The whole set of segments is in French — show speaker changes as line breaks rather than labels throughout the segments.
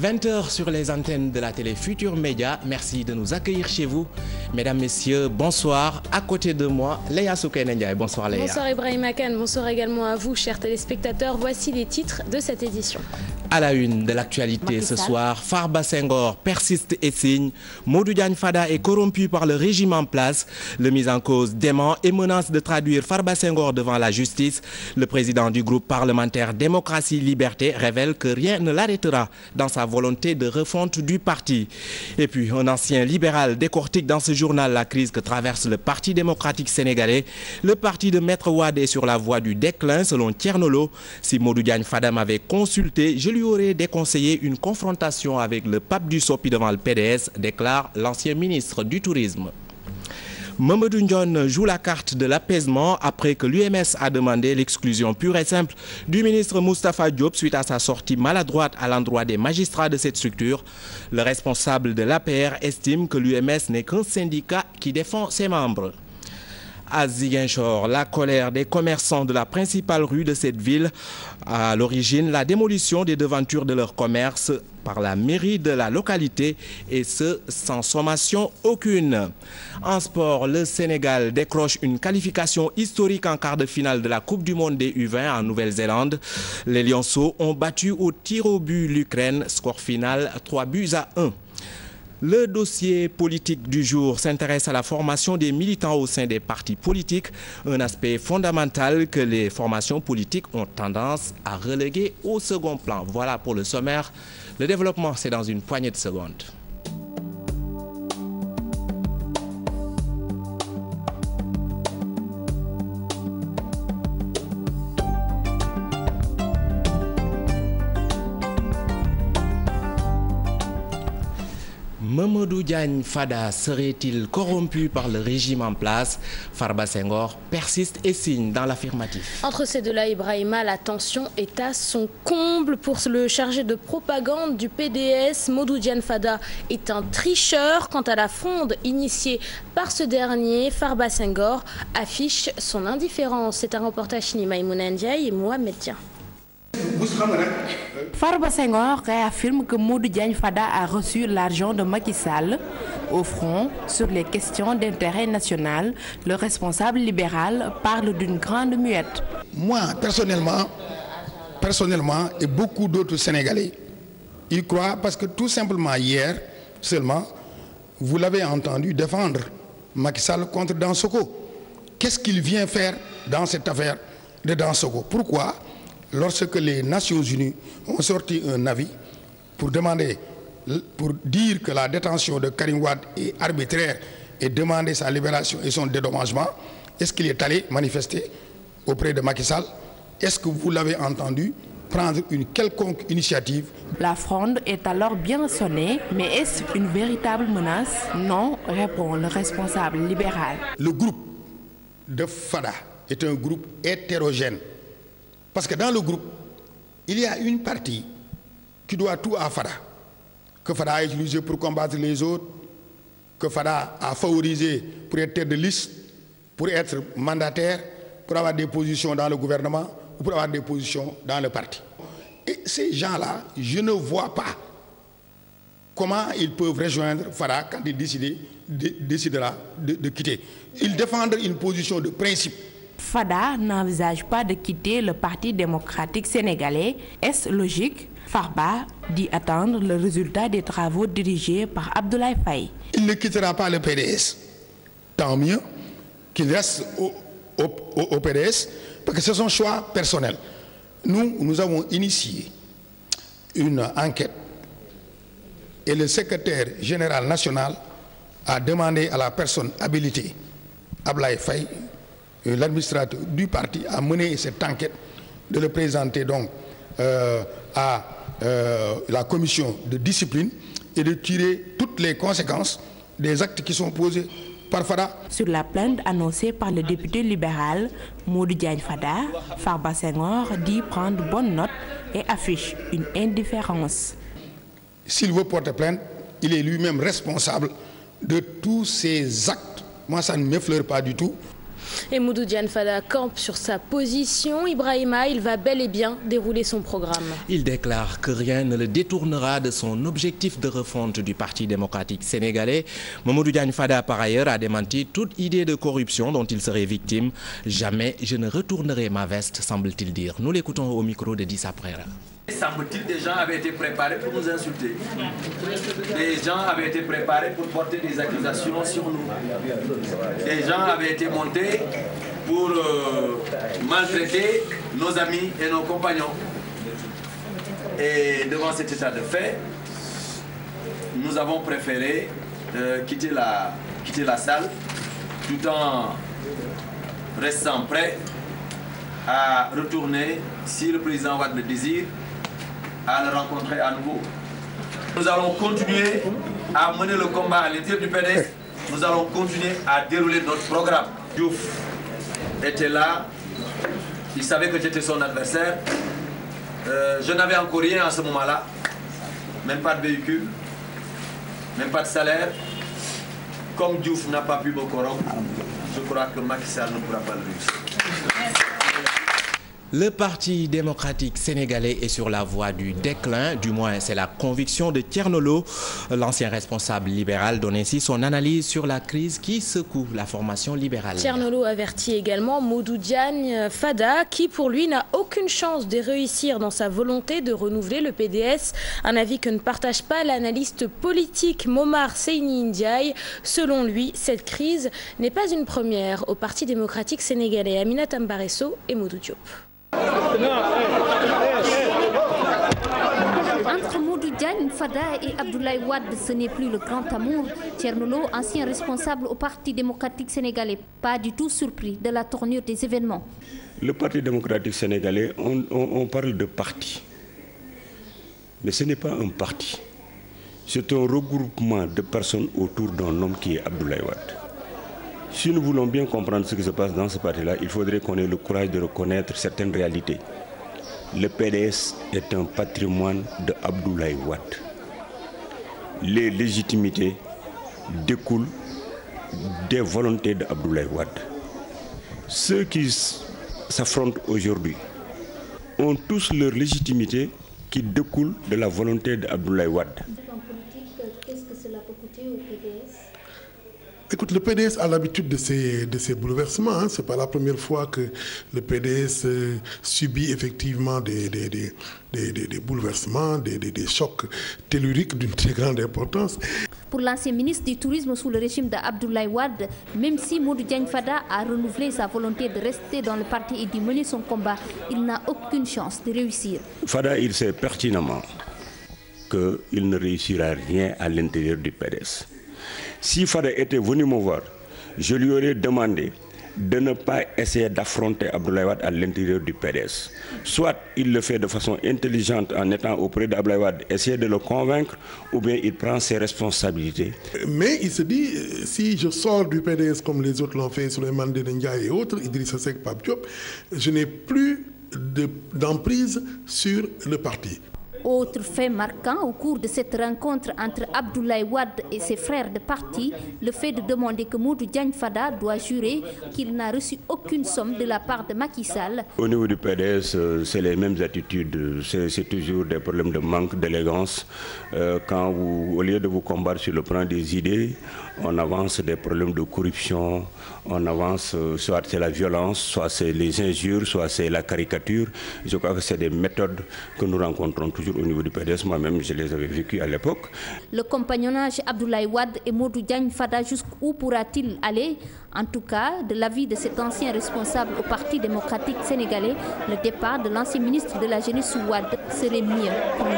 20h sur les antennes de la télé Futur Média. Merci de nous accueillir chez vous. Mesdames, Messieurs, bonsoir. À côté de moi, Léa Soukene Ndiaye. Bonsoir Léa.
Bonsoir Ibrahima Kane. Bonsoir également à vous, chers téléspectateurs. Voici les titres de cette édition.
À la une de l'actualité ce soir, Farba Senghor persiste et signe. Modou Diagne Fada est corrompu par le régime en place. Le mis en cause dément et menace de traduire Farba Senghor devant la justice. Le président du groupe parlementaire Démocratie Liberté révèle que rien ne l'arrêtera dans sa volonté de refonte du parti. Et puis, un ancien libéral décortique dans ce journal la crise que traverse le Parti démocratique sénégalais. Le parti de Maître Wade est sur la voie du déclin selon Thierno. Si Modou Diagne Fada m'avait consulté, je lui aurait déconseillé une confrontation avec le pape du Sopi devant le PDS, déclare l'ancien ministre du Tourisme. Mamadou Ndione joue la carte de l'apaisement après que l'UMS a demandé l'exclusion pure et simple du ministre Moustapha Diop suite à sa sortie maladroite à l'endroit des magistrats de cette structure. Le responsable de l'APR estime que l'UMS n'est qu'un syndicat qui défend ses membres. À Ziguinchor, la colère des commerçants de la principale rue de cette ville. À l'origine, la démolition des devantures de leur commerce par la mairie de la localité et ce, sans sommation aucune. En sport, le Sénégal décroche une qualification historique en quart de finale de la Coupe du Monde des U20 en Nouvelle-Zélande. Les Lionceaux ont battu au tir au but l'Ukraine, score final 3-1. Le dossier politique du jour s'intéresse à la formation des militants au sein des partis politiques, un aspect fondamental que les formations politiques ont tendance à reléguer au second plan. Voilà pour le sommaire. Le développement, c'est dans une poignée de secondes. Mamadou Diagne Fada serait-il corrompu par le régime en place? Farba Senghor persiste et signe dans l'affirmatif.
Entre ces deux-là, Ibrahima, la tension est à son comble. Pour le chargé de propagande du PDS, Modou Diagne Fada est un tricheur. Quant à la fronde initiée par ce dernier, Farba Senghor affiche son indifférence. C'est un reportage signé Maïmouna Ndiaye et Mohamed Dian.
Farba Senghor réaffirme que Modou Diagne Fada a reçu l'argent de Macky Sall. Au front, sur les questions d'intérêt national, le responsable libéral parle d'une grande muette.
Moi, personnellement, et beaucoup d'autres Sénégalais, ils croient parce que tout simplement hier, seulement, vous l'avez entendu défendre Macky Sall contre Dansoko. Qu'est-ce qu'il vient faire dans cette affaire de Dansoko? Pourquoi? Lorsque les Nations Unies ont sorti un avis pour dire que la détention de Karim Wade est arbitraire et demander sa libération et son dédommagement, est-ce qu'il est allé manifester auprès de Macky Sall? Est-ce que vous l'avez entendu prendre une quelconque initiative?
La fronde est alors bien sonnée, mais est-ce une véritable menace? Non, répond le responsable libéral.
Le groupe de Fada est un groupe hétérogène. Parce que dans le groupe, il y a une partie qui doit tout à Fada, que Fada a utilisé pour combattre les autres, que Fada a favorisé pour être tête de liste, pour être mandataire, pour avoir des positions dans le gouvernement ou pour avoir des positions dans le parti. Et ces gens-là, je ne vois pas comment ils peuvent rejoindre Fada quand il décidera de quitter. Ils défendent une position de principe.
Fada n'envisage pas de quitter le Parti démocratique sénégalais. Est-ce logique? Farba dit attendre le résultat des travaux dirigés par Abdoulaye Faye.
Il ne quittera pas le PDS. Tant mieux qu'il reste au PDS, parce que c'est son choix personnel. Nous avons initié une enquête et le secrétaire général national a demandé à la personne habilitée, Abdoulaye Faye, l'administrateur du parti, a mené cette enquête, de le présenter donc à la commission de discipline et de tirer toutes les conséquences des actes qui sont posés par Fada.
Sur la plainte annoncée par le député libéral Modou Diagne Fada, Farba Senghor dit prendre bonne note et affiche une indifférence.
S'il veut porter plainte, il est lui-même responsable de tous ces actes. Moi, ça ne m'effleure pas du tout.
Et Modou Diagne Fada campe sur sa position. Ibrahima, il va bel et bien dérouler son programme.
Il déclare que rien ne le détournera de son objectif de refonte du Parti démocratique sénégalais. Modou Diagne Fada, par ailleurs, a démenti toute idée de corruption dont il serait victime. Jamais je ne retournerai ma veste, semble-t-il dire. Nous l'écoutons au micro de Dissa Prera.
Semble-t-il, des gens avaient été préparés pour nous insulter. Des gens avaient été préparés pour porter des accusations sur nous. Des gens avaient été montés pour maltraiter nos amis et nos compagnons. Et devant cet état de fait, nous avons préféré quitter la salle tout en restant prêts à retourner, si le président Wade le désire, à le rencontrer à nouveau. Nous allons continuer à mener le combat à l'intérieur du PDS. Nous allons continuer à dérouler notre programme. Diouf était là, il savait que j'étais son adversaire. Je n'avais encore rien à ce moment-là, même pas de véhicule, même pas de salaire. Comme Diouf n'a pas pu me corrompre, je crois que Macky Sall ne pourra pas le réussir.
Le Parti démocratique sénégalais est sur la voie du déclin, du moins c'est la conviction de Thierno Lo, l'ancien responsable libéral, donne ainsi son analyse sur la crise qui secoue la formation libérale.
Thierno Lo avertit également Modou Diagne Fada qui pour lui n'a aucune chance de réussir dans sa volonté de renouveler le PDS, un avis que ne partage pas l'analyste politique Momar Seyni Ndiaye. Selon lui, cette crise n'est pas une première au Parti démocratique sénégalais. Aminata Mbaresso et Modou Diop.
Entre Modou Diagne Fada et Abdoulaye Wade, ce n'est plus le grand amour. Thierno Lo, ancien responsable au Parti démocratique sénégalais, pas du tout surpris de la tournure des événements.
Le Parti démocratique sénégalais, on parle de parti. Mais ce n'est pas un parti. C'est un regroupement de personnes autour d'un homme qui est Abdoulaye Wade. Si nous voulons bien comprendre ce qui se passe dans ce parti-là, il faudrait qu'on ait le courage de reconnaître certaines réalités. Le PDS est un patrimoine de Abdoulaye Wade. Les légitimités découlent des volontés de Abdoulaye Wade. Ceux qui s'affrontent aujourd'hui ont tous leur légitimité qui découle de la volonté de Abdoulaye Wade.
En politique, qu'est-ce que cela peut coûter au PDS ?
Écoute, le PDS a l'habitude de ces bouleversements. Hein. Ce n'est pas la première fois que le PDS subit effectivement des bouleversements, des chocs telluriques d'une très grande importance.
Pour l'ancien ministre du Tourisme sous le régime d'Abdoulaye Wade, même si Modou Diagne Fada a renouvelé sa volonté de rester dans le parti et de mener son combat, il n'a aucune chance de réussir.
Fada, il sait pertinemment qu'il ne réussira rien à l'intérieur du PDS. Si Fada était venu me voir, je lui aurais demandé de ne pas essayer d'affronter Abdoulaye Wade à l'intérieur du PDS. Soit il le fait de façon intelligente en étant auprès d'Abdoulaye Wade, essayer de le convaincre, ou bien il prend ses responsabilités.
Mais il se dit, si je sors du PDS comme les autres l'ont fait, Souleymane Ndéné Ndiaye et autres, Idrissa Seck, Pape Diop, je n'ai plus d'emprise sur le parti.
Autre fait marquant au cours de cette rencontre entre Abdoulaye Wade et ses frères de parti, le fait de demander que Modou Diagne Fada doit jurer qu'il n'a reçu aucune somme de la part de Macky Sall.
Au niveau du PDS, c'est les mêmes attitudes, c'est toujours des problèmes de manque d'élégance. Quand au lieu de vous combattre sur le plan des idées, on avance des problèmes de corruption, on avance soit c'est la violence, soit c'est les injures, soit c'est la caricature. Je crois que c'est des méthodes que nous rencontrons toujours au niveau du PDS. Moi-même, je les avais vécues à l'époque.
Le compagnonnage Abdoulaye Wade et Modou Diagne Fada, jusqu'où pourra-t-il aller? En tout cas, de l'avis de cet ancien responsable au Parti démocratique sénégalais, le départ de l'ancien ministre de la Jeunesse Wade serait mieux pour nous.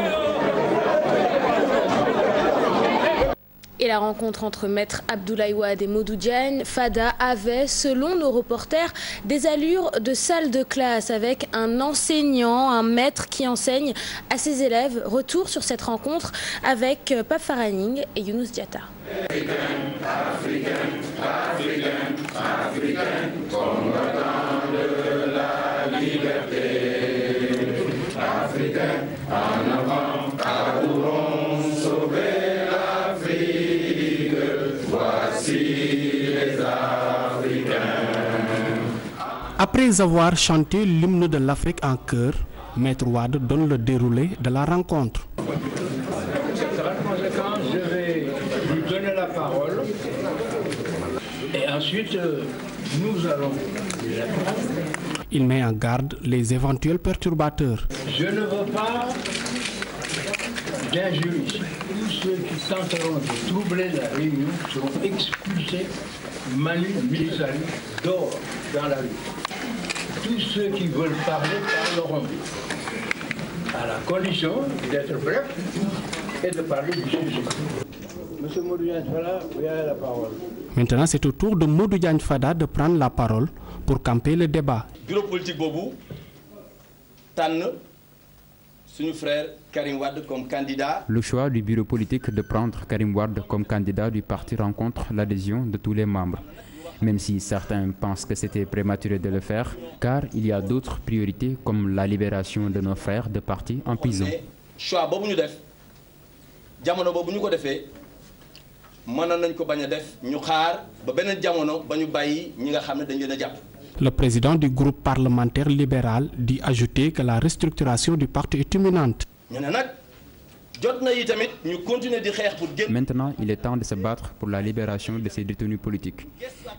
Et la rencontre entre Maître Abdoulaye Wade et Modou Diagne Fada avait, selon nos reporters, des allures de salle de classe avec un enseignant, un maître qui enseigne à ses élèves. Retour sur cette rencontre avec Pape Faraning et Younous Diatta.
Africaine, combattant de la liberté. Africaine, en avant, Cabourons, sauver l'Afrique. Voici les Africains.
Après avoir chanté l'hymne de l'Afrique en chœur, Maître Wade donne le déroulé de la rencontre.
Je vais lui donner la parole et ensuite nous allons lui répondre.
Il met en garde les éventuels perturbateurs.
Je ne veux pas d'injures ici. Tous ceux qui tenteront de troubler la réunion seront expulsés, manu militari, dehors, dans la rue. Tous ceux qui veulent parler parleront, à la condition d'être bref et de parler du sujet. Monsieur Modou Diagne Fada, vous avez la parole.
Maintenant, c'est au tour de Modou Diagne Fada de prendre la parole pour camper le débat.
Bureau politique Bobu, Tann, son frère Karim Wade comme candidat.
Le choix du bureau politique de prendre Karim Wade comme candidat du parti rencontre l'adhésion de tous les membres. Même si certains pensent que c'était prématuré de le faire, car il y a d'autres priorités comme la libération de nos frères de parti en prison.
Choix bobu ñu def jamono bobu ñu ko defee mënoon nañ ko bañ a def ñu xaar ba beneen jamono ba ñu bàyyi ñi nga xam ne dañ leen a jàpp.
Le président du groupe parlementaire libéral dit ajouter que la restructuration du parti est imminente.
ñu ne nag jot na yi tamit ñu continuer di xeex pour génn.
Maintenant, il est temps de se battre pour la libération de ces détenus politiques.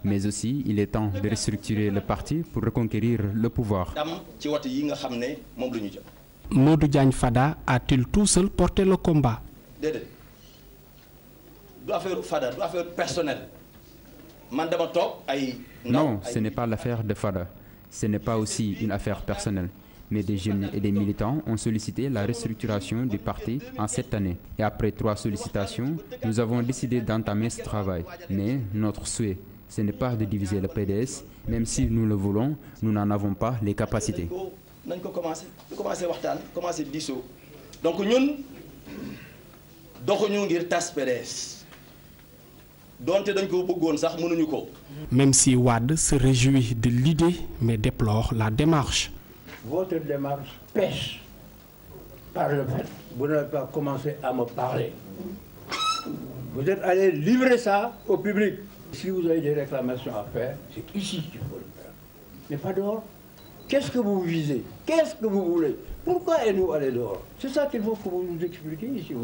Mais aussi, il est temps de restructurer le parti pour reconquérir le pouvoir.
Dam ci wat yi nga xam ne moom la ñu jëm.
Modou Diagne Fada a-t-il tout seul porté le combat?
Déedéet du affaire Fada du affaire personnelle man dama toog ay.
Non, ce n'est pas l'affaire de Fada. Ce n'est pas aussi une affaire personnelle. Mais des jeunes et des militants ont sollicité la restructuration du parti en cette année. Et après 3 sollicitations, nous avons décidé d'entamer ce travail. Mais notre souhait, ce n'est pas de diviser le PDS, même si nous le voulons, nous n'en avons pas les capacités.
Nañ ko commencé waxtaan commencé diisoo donc ñun doxuñu ngir tas PDS donte dañ ko bëggoon sax mënuñu ko.
Même si Wade se réjouit de l'idée mais déplore la démarche.
Votre démarche pêche par le fait que vous n'avez pas commencé à me parler. Vous êtes allé livrer ça au public. Si vous avez des réclamations à faire, c'est ici qu'il faut le faire, mais pas dehors. Qu'est-ce que vous visez? Qu'est-ce que vous voulez? Pourquoi êtes-vous allé dehors? C'est ça qu'il faut que vous nous expliquiez ici.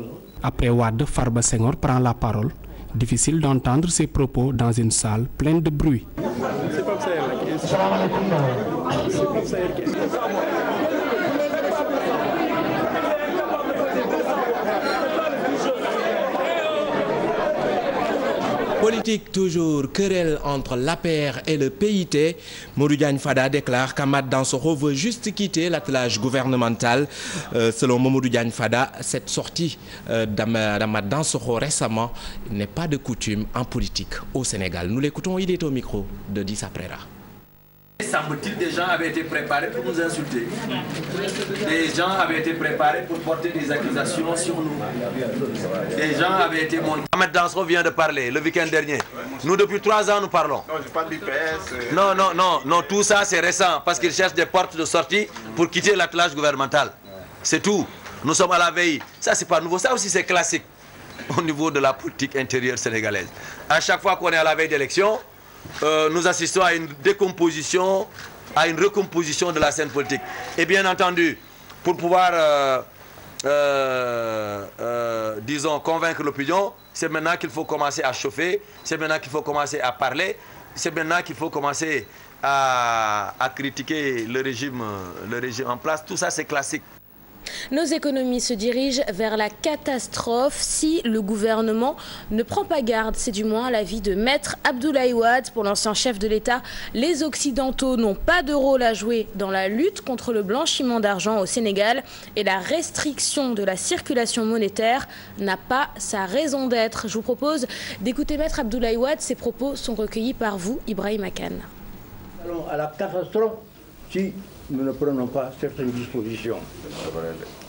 Après Wade, Farba Senghor prend la parole. Difficile d'entendre ses propos dans une salle pleine de bruit.
C'est pas ça la question. C'est pas ça la question.
Politique toujours, querelle entre l'APR et le PIT. Modou Diagne Fada déclare qu'Amath Dansokho veut juste quitter l'attelage gouvernemental. Selon Modou Diagne Fada, cette sortie d'Amath Dansokho récemment n'est pas de coutume en politique au Sénégal. Nous l'écoutons, il est au micro de Dissa Prera.
Semble-t-il, des gens avaient été préparés pour nous insulter. Des gens avaient été préparés pour porter des accusations sur nous. Des gens avaient été montés. Amath Dansokho vient de parler le week-end dernier. Nous, depuis 3 ans, nous parlons.
Non, je parle du PS.
Non, tout ça c'est récent parce qu'ils cherchent des portes de sortie pour quitter l'attelage gouvernemental. C'est tout. Nous sommes à la veille. Ça, c'est pas nouveau. Ça aussi, c'est classique au niveau de la politique intérieure sénégalaise. À chaque fois qu'on est à la veille d'élection, nous assistons à une décomposition, à une recomposition de la scène politique. Et bien entendu, pour pouvoir, disons, convaincre l'opinion, c'est maintenant qu'il faut commencer à chauffer, c'est maintenant qu'il faut commencer à parler, c'est maintenant qu'il faut commencer à critiquer le régime en place. Tout ça, c'est classique.
Nos économies se dirigent vers la catastrophe si le gouvernement ne prend pas garde. C'est du moins l'avis de Maître Abdoulaye Wade. Pour l'ancien chef de l'État, les Occidentaux n'ont pas de rôle à jouer dans la lutte contre le blanchiment d'argent au Sénégal et la restriction de la circulation monétaire n'a pas sa raison d'être. Je vous propose d'écouter Maître Abdoulaye Wade. Ces propos sont recueillis par vous, Ibrahima Kane.
Allons à la catastrophe si nous ne prenons pas certaines dispositions.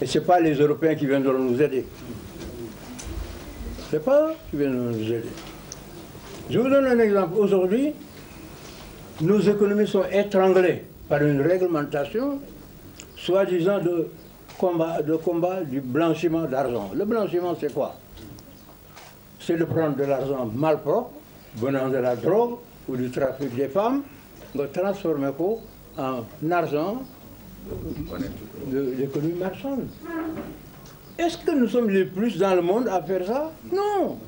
Et ce n'est pas les Européens qui viendront nous aider. Ce n'est pas eux qui viendront nous aider. Je vous donne un exemple. Aujourd'hui, nos économies sont étranglées par une réglementation soi-disant de combat du blanchiment d'argent. Le blanchiment, c'est quoi? C'est de prendre de l'argent malpropre, venant de la drogue ou du trafic des femmes, de transformer en argent de l'économie marchande. Est-ce que nous sommes les plus dans le monde à faire ça? Non.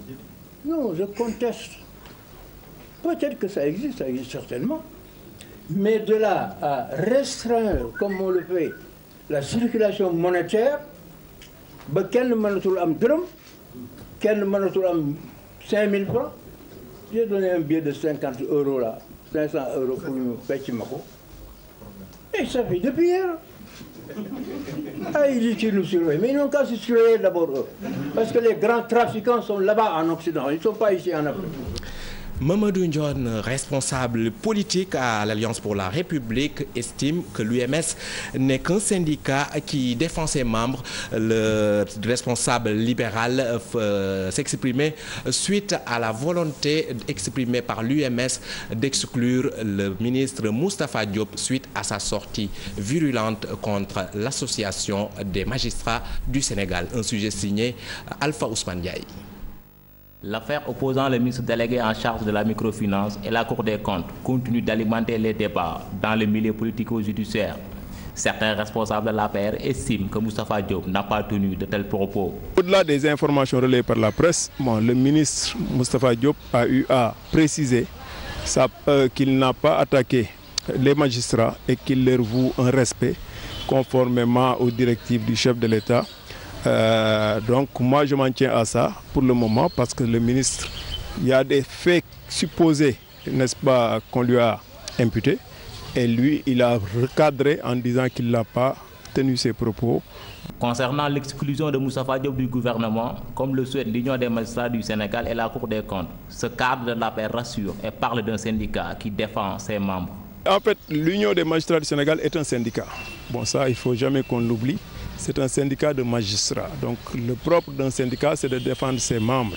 Non, je conteste. Peut-être que ça existe certainement. Mais de là à restreindre, comme on le fait, la circulation monétaire, ba kenn mënatul am dërëm, kenn mënatul am 5000 francs. J'ai donné un billet de 50 € là, 500 € pour ñu fecc ma ko. Et ça fait depuis hier. Ah, ils disent qu'ils nous surveillent. Mais ils n'ont qu'à se surveiller d'abord eux. Parce que les grands trafiquants sont là-bas en Occident. Ils ne sont pas ici en Afrique.
Mamadou Ndione, responsable politique à l'Alliance pour la République, estime que l'UMS n'est qu'un syndicat qui défend ses membres. Le responsable libéral s'exprimait suite à la volonté exprimée par l'UMS d'exclure le ministre Moustapha Diop suite à sa sortie virulente contre l'Association des magistrats du Sénégal. Un sujet signé Alpha Ousmane Ndiaye.
L'affaire opposant le ministre délégué en charge de la microfinance et la Cour des comptes continue d'alimenter les débats dans le milieu politico-judiciaire. Certains responsables de l'APR estiment que Moustapha Diop n'a pas tenu de tels propos.
Au-delà des informations relayées par la presse, le ministre Moustapha Diop a eu à préciser qu'il n'a pas attaqué les magistrats et qu'il leur voue un respect conformément aux directives du chef de l'État. Donc moi je m'en tiens à ça pour le moment parce que le ministre, il y a des faits supposés, n'est-ce pas, qu'on lui a imputés et lui il a recadré en disant qu'il n'a pas tenu ses propos.
Concernant l'exclusion de Moustapha Diop du gouvernement, comme le souhaite l'Union des magistrats du Sénégal et la Cour des comptes, ce cadre de la paix rassure et parle d'un syndicat qui défend ses membres.
En fait, l'Union des magistrats du Sénégal est un syndicat. Bon, ça, il ne faut jamais qu'on l'oublie. C'est un syndicat de magistrats. Donc, le propre d'un syndicat, c'est de défendre ses membres,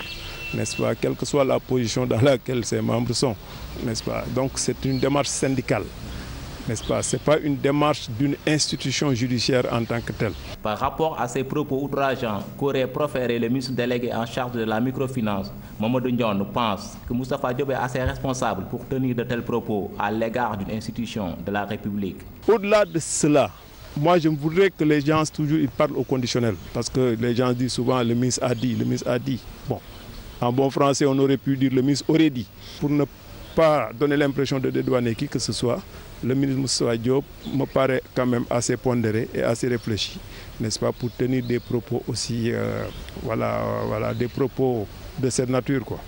n'est-ce pas, quelle que soit la position dans laquelle ses membres sont, n'est-ce pas. Donc, c'est une démarche syndicale, n'est-ce pas. Ce n'est pas une démarche d'une institution judiciaire en tant que telle.
Par rapport à ces propos outrageants qu'aurait proféré le ministre délégué en charge de la microfinance, Mamadou Ndione pense que Moustapha Diop est assez responsable pour tenir de tels propos à l'égard d'une institution de la République.
Au-delà de cela, moi je voudrais que les gens toujours ils parlent au conditionnel. Parce que les gens disent souvent le ministre a dit, le ministre a dit. Bon, en bon français on aurait pu dire le ministre aurait dit. Pour ne pas donner l'impression de dédouaner qui que ce soit, le ministre Moustapha Diop me paraît quand même assez pondéré et assez réfléchi, n'est-ce pas, pour tenir des propos aussi, voilà, des propos de cette nature, quoi.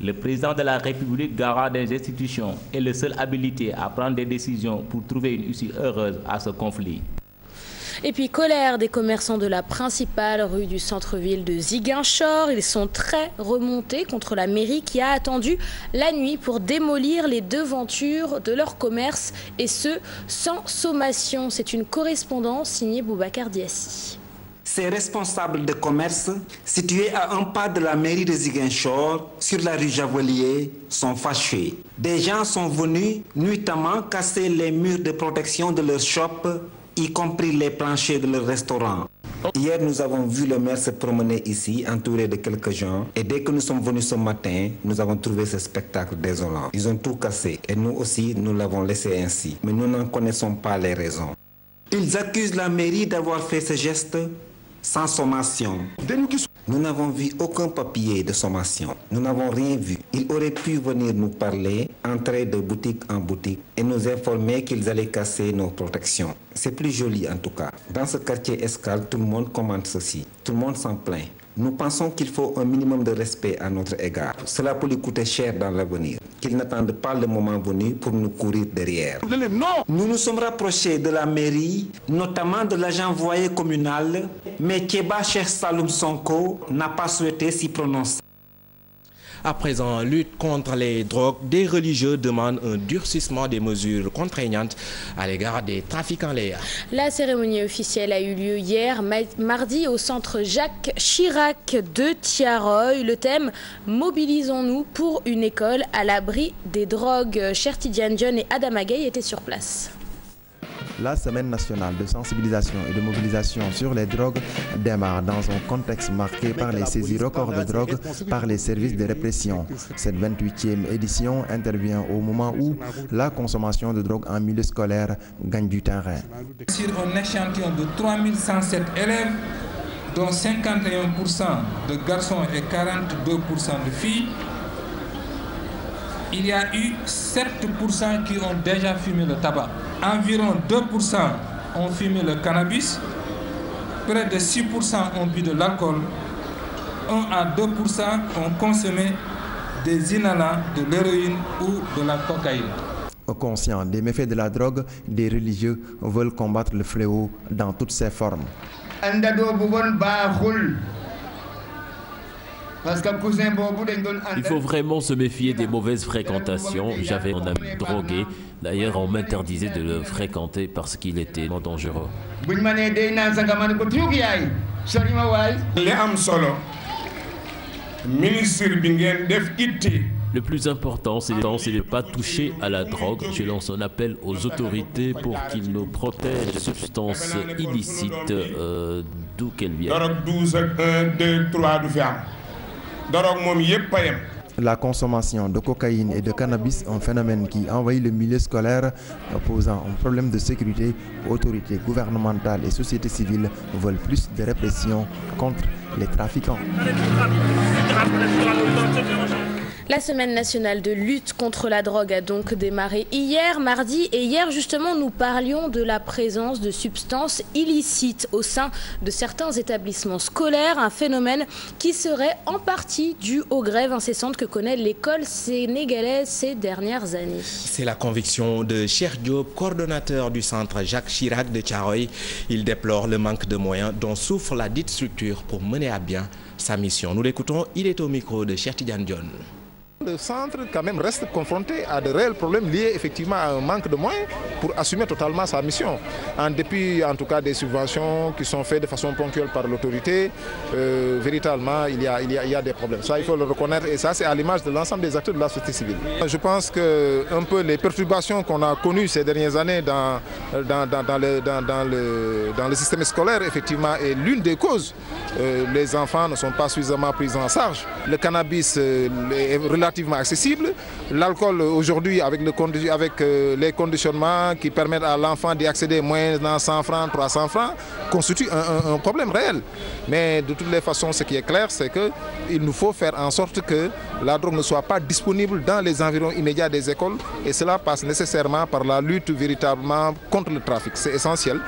Le président de la République, garant des institutions, est le seul habilité à prendre des décisions pour trouver une issue heureuse à ce conflit.
Et puis colère des commerçants de la principale rue du centre-ville de Ziguinchor. Ils sont très remontés contre la mairie qui a attendu la nuit pour démolir les devantures de leur commerce et ce, sans sommation. C'est une correspondance signée Boubacar Diassi.
Ces responsables de commerce, situés à un pas de la mairie de Ziguinchor, sur la rue Javelier, sont fâchés. Des gens sont venus nuitamment casser les murs de protection de leur shop, y compris les planchers de leur restaurant. Hier, nous avons vu le maire se promener ici, entouré de quelques gens. Et dès que nous sommes venus ce matin, nous avons trouvé ce spectacle désolant. Ils ont tout cassé. Et nous aussi, nous l'avons laissé ainsi. Mais nous n'en connaissons pas les raisons. Ils accusent la mairie d'avoir fait ce geste sans sommation. Nous n'avons vu aucun papier de sommation. Nous n'avons rien vu. Ils auraient pu venir nous parler, entrer de boutique en boutique et nous informer qu'ils allaient casser nos protections. C'est plus joli en tout cas. Dans ce quartier Escale, tout le monde commente ceci. Tout le monde s'en plaint. Nous pensons qu'il faut un minimum de respect à notre égard. Cela peut lui coûter cher dans l'avenir. Qu'ils n'attendent pas le moment venu pour nous courir derrière. Nous nous sommes rapprochés de la mairie, notamment de l'agent voyer communal, mais Keba Cheikh Saloum Sonko n'a pas souhaité s'y prononcer.
À présent, lutte contre les drogues, des religieux demandent un durcissement des mesures contraignantes à l'égard des trafiquants Léa.
La cérémonie officielle a eu lieu hier, mardi, au centre Jacques Chirac de Thiaroye. Le thème « Mobilisons-nous pour une école à l'abri des drogues ». Cherti Dianjon et Adama Gaye étaient sur place.
La semaine nationale de sensibilisation et de mobilisation sur les drogues démarre dans un contexte marqué par les saisies records de drogue par les services de répression. Cette 28e édition intervient au moment où la consommation de drogue en milieu scolaire gagne du terrain.
Sur un échantillon de 3107 élèves, dont 51% de garçons et 42% de filles, il y a eu 7% qui ont déjà fumé le tabac. Environ 2% ont fumé le cannabis. Près de 6% ont bu de l'alcool. 1 à 2% ont consommé des inhalants, de l'héroïne ou de la cocaïne.
Conscients des méfaits de la drogue, des religieux veulent combattre le fléau dans toutes ses formes.
Il faut vraiment se méfier des mauvaises fréquentations. J'avais un ami drogué. D'ailleurs, on m'interdisait de le fréquenter parce qu'il était dangereux. Le plus important, c'est de ne pas toucher à la drogue. Je lance un appel aux autorités pour qu'ils nous protègent des substances illicites, d'où qu'elles viennent.
La consommation de cocaïne et de cannabis, un phénomène qui envahit le milieu scolaire, posant un problème de sécurité. Autorités gouvernementales et sociétés civiles veulent plus de répression contre les trafiquants.
La semaine nationale de lutte contre la drogue a donc démarré hier, mardi, et hier justement nous parlions de la présence de substances illicites au sein de certains établissements scolaires, un phénomène qui serait en partie dû aux grèves incessantes que connaît l'école sénégalaise ces dernières années.
C'est la conviction de Cheikh Diop, coordonnateur du centre Jacques Chirac de Thiaroye. Il déplore le manque de moyens dont souffre la dite structure pour mener à bien sa mission. Nous l'écoutons, il est au micro de Cheikh Tidiane Dione.
Le centre quand même reste confronté à de réels problèmes liés effectivement à un manque de moyens pour assumer totalement sa mission. En dépit en tout cas des subventions qui sont faites de façon ponctuelle par l'autorité, véritablement il y a des problèmes. Ça il faut le reconnaître et ça c'est à l'image de l'ensemble des acteurs de la société civile. Je pense que un peu les perturbations qu'on a connues ces dernières années dans le système scolaire effectivement est l'une des causes. Les enfants ne sont pas suffisamment pris en charge. Le cannabis est relativement accessible. L'alcool aujourd'hui avec les conditionnements qui permettent à l'enfant d'y accéder moyennant 100 francs, 300 francs, constitue un problème réel. Mais de toutes les façons, ce qui est clair, c'est qu'il nous faut faire en sorte que la drogue ne soit pas disponible dans les environs immédiats des écoles et cela passe nécessairement par la lutte véritablement contre le trafic. C'est essentiel.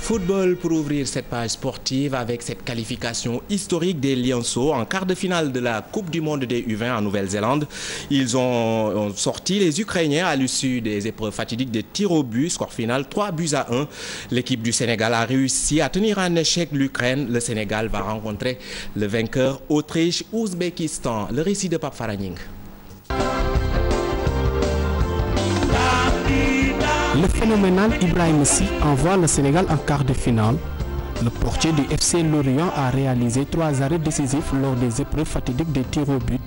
Football pour ouvrir cette page sportive avec cette qualification historique des Lionceaux en quart de finale de la Coupe du Monde des U20 en Nouvelle-Zélande. Ils ont sorti les Ukrainiens à l'issue des épreuves fatidiques des tirs au but, score final 3-1. L'équipe du Sénégal a réussi à tenir en échec l'Ukraine. Le Sénégal va rencontrer le vainqueur Autriche-Ouzbékistan. Le récit de Pape Faraning.
Le phénoménal Ibrahim Sy envoie le Sénégal en quart de finale. Le portier du FC Lorient a réalisé 3 arrêts décisifs lors des épreuves fatidiques des tirs au but.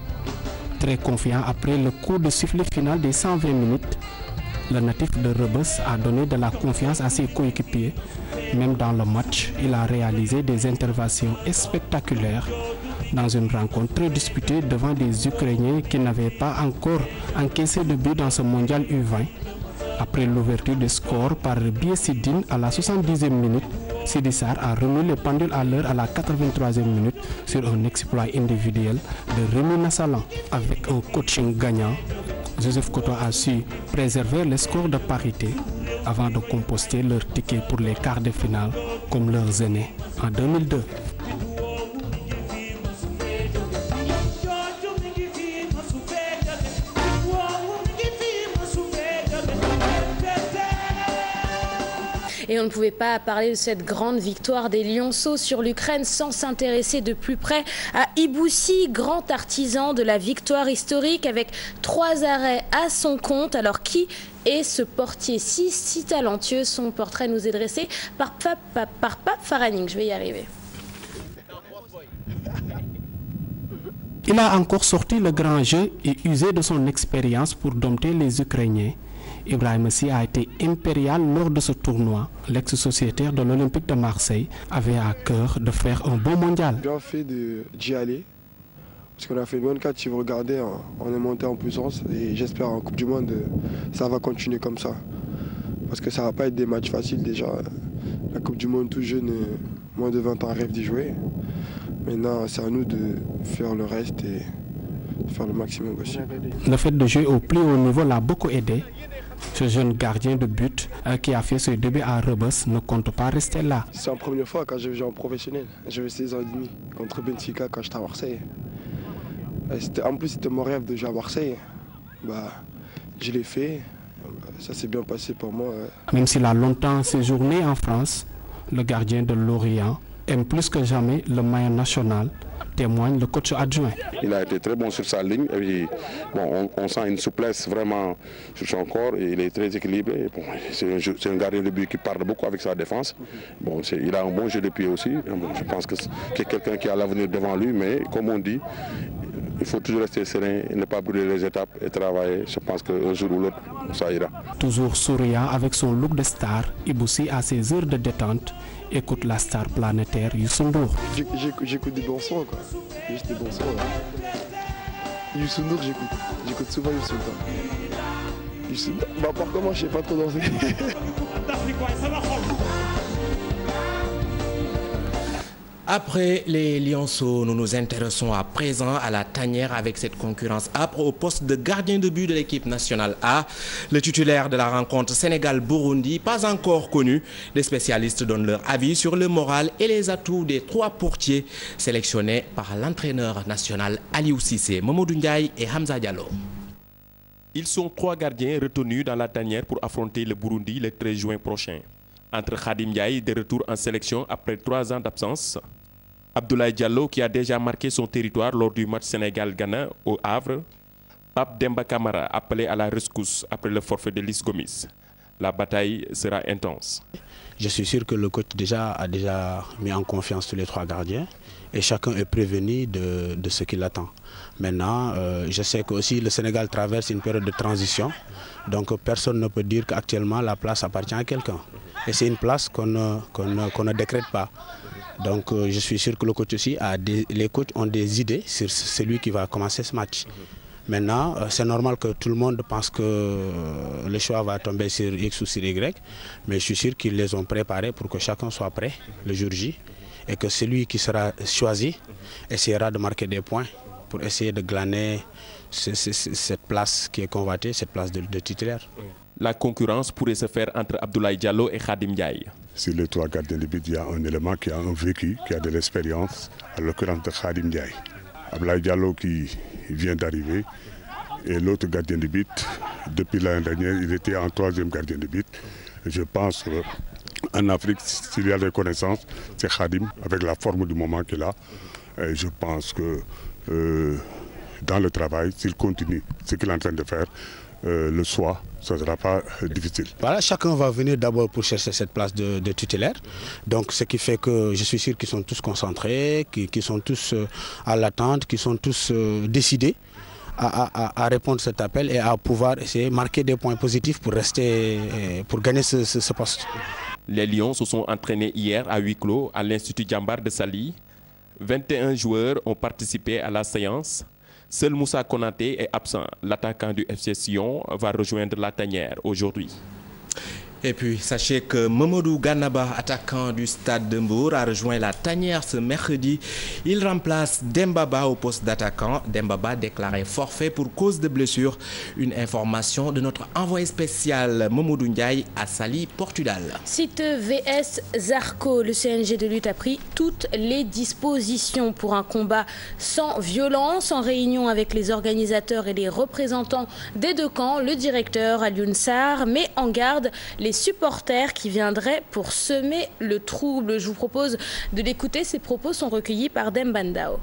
Très confiant après le coup de sifflet final des 120 minutes, le natif de Rebeuss a donné de la confiance à ses coéquipiers. Même dans le match, il a réalisé des interventions spectaculaires dans une rencontre très disputée devant des Ukrainiens qui n'avaient pas encore encaissé de but dans ce mondial U20. Après l'ouverture du score par Biessidine à la 70e minute, Sidi Sarr a remis les pendules à l'heure à la 83e minute sur un exploit individuel de Rémi Nassalan. Avec un coaching gagnant, Joseph Koto a su préserver le score de parité avant de composter leur ticket pour les quarts de finale comme leurs aînés en 2002.
Et on ne pouvait pas parler de cette grande victoire des Lionceaux sur l'Ukraine sans s'intéresser de plus près à Iboussi, grand artisan de la victoire historique avec 3 arrêts à son compte. Alors qui est ce portier si talentueux? Son portrait nous est dressé par Pape Faraning. Je vais y arriver.
Il a encore sorti le grand jeu et usé de son expérience pour dompter les Ukrainiens. Ibrahim Sy a été impérial lors de ce tournoi. L'ex-sociétaire de l'Olympique de Marseille avait à cœur de faire un bon mondial.
J'ai bien fait d'y aller, parce qu'on a fait une bonne quart, si vous regardez, on est monté en puissance et j'espère en Coupe du Monde, ça va continuer comme ça. Parce que ça ne va pas être des matchs faciles déjà. La Coupe du Monde, tout jeune, moins de 20 ans, rêve d'y jouer. Maintenant, c'est à nous de faire le reste et faire le maximum possible.
Le fait de jouer au plus haut niveau l'a beaucoup aidé. Ce jeune gardien de but qui a fait ses débuts à Rebus ne compte pas rester là.
C'est la première fois quand j'ai joué en professionnel. J'avais 16 ans et demi contre Benfica quand j'étais à Marseille. En plus, c'était mon rêve de jouer à Marseille. Je l'ai fait. Ça s'est bien passé pour moi.
Même s'il a longtemps séjourné en France, le gardien de Lorient aime plus que jamais le maillot national, témoigne le coach adjoint.
Il a été très bon sur sa ligne. Et puis, bon, on sent une souplesse vraiment sur son corps et il est très équilibré. Bon, c'est un gardien de but qui parle beaucoup avec sa défense. Bon, il a un bon jeu de pied aussi. Bon, je pense que c'est quelqu'un qui a l'avenir devant lui, mais comme on dit, il faut toujours rester serein et ne pas brûler les étapes et travailler. Je pense qu'un jour ou l'autre, ça ira.
Toujours souriant avec son look de star, Iboussi a ses heures de détente. Écoute la star planétaire Youssou N'Dour.
J'écoute des bons sons, quoi. Juste des bons sons. Youssou N'Dour, j'écoute souvent Youssou N'Dour. Youssou N'Dour, par contre, moi, je sais pas trop danser.
Après les Lionceaux, nous nous intéressons à présent à la tanière avec cette concurrence âpre au poste de gardien de but de l'équipe nationale A. Le titulaire de la rencontre Sénégal-Burundi, pas encore connu, les spécialistes donnent leur avis sur le moral et les atouts des 3 portiers sélectionnés par l'entraîneur national Aliou Cissé, Mamadou Ndiaye et Hamza Diallo.
Ils sont 3 gardiens retenus dans la tanière pour affronter le Burundi le 13 juin prochain. Entre Khadim Ndiaye, de retour en sélection après 3 ans d'absence, Abdoulaye Diallo, qui a déjà marqué son territoire lors du match Sénégal-Ghana au Havre, Pape Demba Camara, appelé à la rescousse après le forfait de Lys Gomis. La bataille sera intense.
Je suis sûr que le coach a déjà mis en confiance tous les 3 gardiens et chacun est prévenu de ce qu'il attend. Maintenant, je sais que aussi le Sénégal traverse une période de transition, donc personne ne peut dire qu'actuellement la place appartient à quelqu'un. Et c'est une place qu'on ne décrète pas. Donc je suis sûr que le coach aussi les coachs ont des idées sur celui qui va commencer ce match. Maintenant, c'est normal que tout le monde pense que le choix va tomber sur X ou sur Y, mais je suis sûr qu'ils les ont préparés pour que chacun soit prêt le jour J et que celui qui sera choisi essaiera de marquer des points pour essayer de glaner cette place qui est convoitée, cette place de titulaire.
La concurrence pourrait se faire entre Abdoulaye Diallo et Khadim Ndiaye.
Sur les 3 gardiens de but, il y a un élément qui a un vécu, qui a de l'expérience, à l'occurrence de Khadim Ndiaye. Abdoulaye Diallo qui vient d'arriver et l'autre gardien de but, depuis l'année dernière, il était en 3e gardien de but. Et je pense qu'en Afrique, s'il y a des connaissances, c'est Khadim, avec la forme du moment qu'il a. Et je pense que dans le travail, s'il continue ce qu'il est en train de faire, le soir, ça ne sera pas difficile.
Voilà, chacun va venir d'abord pour chercher cette place de titulaire. Donc ce qui fait que je suis sûr qu'ils sont tous concentrés, qu'ils sont tous à l'attente, qu'ils sont tous décidés à répondre à cet appel et à pouvoir essayer de marquer des points positifs pour gagner ce poste.
Les Lions se sont entraînés hier à huis clos à l'Institut Djambar de Saly. 21 joueurs ont participé à la séance. Seul Moussa Konaté est absent. L'attaquant du FC Sion va rejoindre la tanière aujourd'hui.
Et puis, sachez que Mamadou Ganaba, attaquant du Stade de Mbour, a rejoint la tanière ce mercredi. Il remplace Dembaba au poste d'attaquant. Dembaba déclaré forfait pour cause de blessure. Une information de notre envoyé spécial Mamadou Ndiaye à Saly, Portugal.
Site VS Zarco, le CNG de lutte a pris toutes les dispositions pour un combat sans violence. En réunion avec les organisateurs et les représentants des 2 camps, le directeur Alioune Sarr met en garde les les supporters qui viendraient pour semer le trouble. Je vous propose de l'écouter. Ces propos sont recueillis par Dembandao.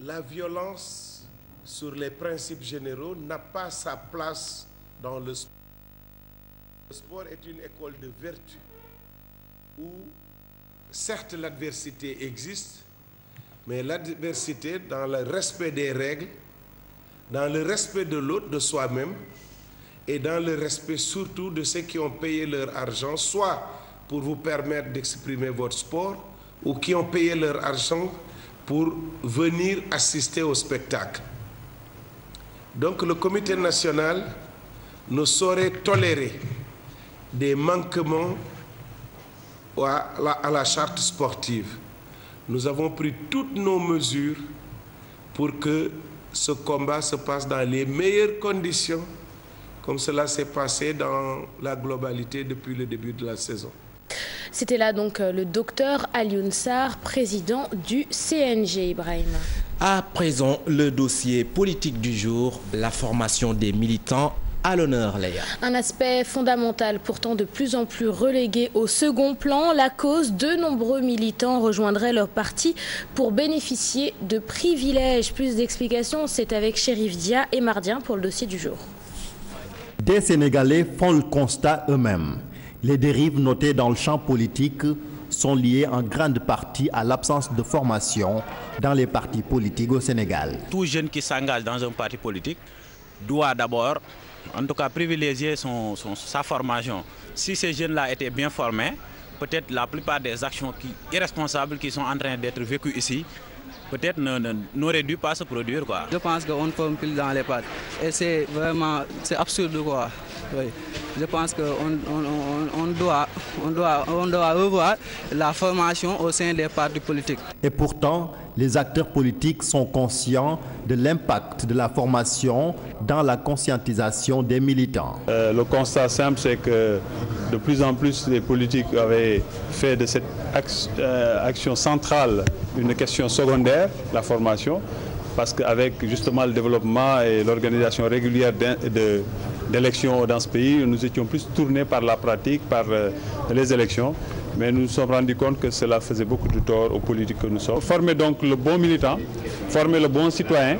La violence sur les principes généraux n'a pas sa place dans le sport. Le sport est une école de vertu où certes l'adversité existe, mais l'adversité dans le respect des règles, dans le respect de l'autre, de soi-même, et dans le respect surtout de ceux qui ont payé leur argent, soit pour vous permettre d'exprimer votre sport, ou qui ont payé leur argent pour venir assister au spectacle. Donc le comité national ne saurait tolérer des manquements à la charte sportive. Nous avons pris toutes nos mesures pour que ce combat se passe dans les meilleures conditions, comme cela s'est passé dans la globalité depuis le début de la saison.
C'était là donc le docteur Alioune Sarr, président du CNG, Ibrahim.
À présent, le dossier politique du jour, la formation des militants à l'honneur, Léa. Un
aspect fondamental, pourtant de plus en plus relégué au second plan. La cause, de nombreux militants rejoindraient leur parti pour bénéficier de privilèges. Plus d'explications, c'est avec Chérif Dia et Mardien pour le dossier du jour.
Des Sénégalais font le constat eux-mêmes. Les dérives notées dans le champ politique sont liées en grande partie à l'absence de formation dans les partis politiques au Sénégal.
Tout jeune qui s'engage dans un parti politique doit d'abord, en tout cas, privilégier sa formation. Si ces jeunes-là étaient bien formés, peut-être la plupart des actions irresponsables qui sont en train d'être vécues ici, peut-être n'auraient dû pas se produire, quoi.
Je pense qu'on ne forme plus dans les partis. Et c'est vraiment, c'est absurde, quoi. Oui. Je pense qu'on doit revoir la formation au sein des partis politiques.
Et pourtant, les acteurs politiques sont conscients de l'impact de la formation dans la conscientisation des militants.
Le constat simple, c'est que de plus en plus les politiques avaient fait de cette action centrale une question secondaire, la formation, parce qu'avec justement le développement et l'organisation régulière d'élections dans ce pays, nous étions plus tournés par la pratique, par les élections. Mais nous nous sommes rendus compte que cela faisait beaucoup de tort aux politiques que nous sommes. Former donc le bon militant, former le bon citoyen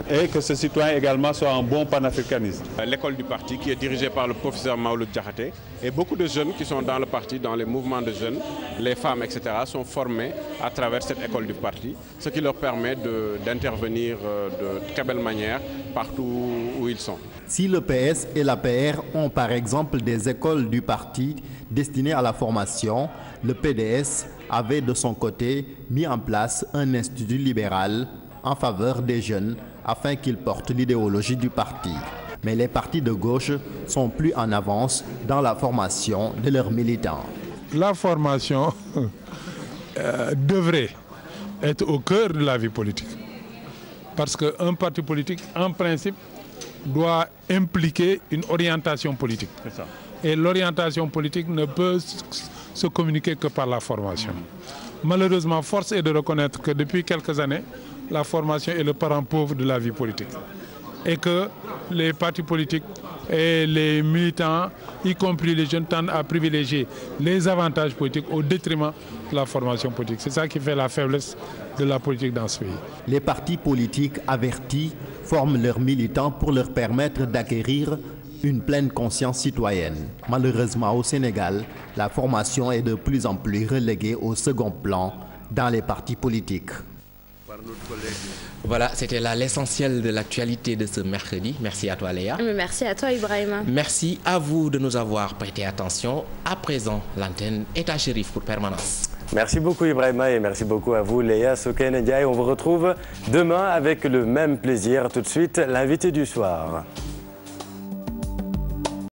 et que ce citoyen également soit un bon panafricaniste.
L'école du parti qui est dirigée par le professeur Maouloud Diakhaté et beaucoup de jeunes qui sont dans le parti, dans les mouvements de jeunes, les femmes, etc. sont formés à travers cette école du parti, ce qui leur permet d'intervenir de très belle manière partout où ils sont.
Si le PS et l'APR ont par exemple des écoles du parti destinées à la formation, le PDS avait de son côté mis en place un institut libéral en faveur des jeunes afin qu'ils portent l'idéologie du parti. Mais les partis de gauche sont plus en avance dans la formation de leurs militants.
La formation devrait être au cœur de la vie politique. Parce qu'un parti politique, en principe, doit impliquer une orientation politique. C'est ça. Et l'orientation politique ne peut se communiquer que par la formation. Malheureusement, force est de reconnaître que depuis quelques années, la formation est le parent pauvre de la vie politique. Et que les partis politiques et les militants, y compris les jeunes, tendent à privilégier les avantages politiques au détriment de la formation politique. C'est ça qui fait la faiblesse de la politique dans ce pays.
Les partis politiques avertis forment leurs militants pour leur permettre d'acquérir une pleine conscience citoyenne. Malheureusement, au Sénégal, la formation est de plus en plus reléguée au second plan dans les partis politiques.
Voilà, c'était là l'essentiel de l'actualité de ce mercredi. Merci à toi, Léa.
Merci à toi, Ibrahima.
Merci à vous de nous avoir prêté attention. À présent, l'antenne est à Chérif pour Permanence.
Merci beaucoup, Ibrahima, et merci beaucoup à vous, Léa Souken Ndiaye. On vous retrouve demain avec le même plaisir. Tout de suite, l'invité du soir.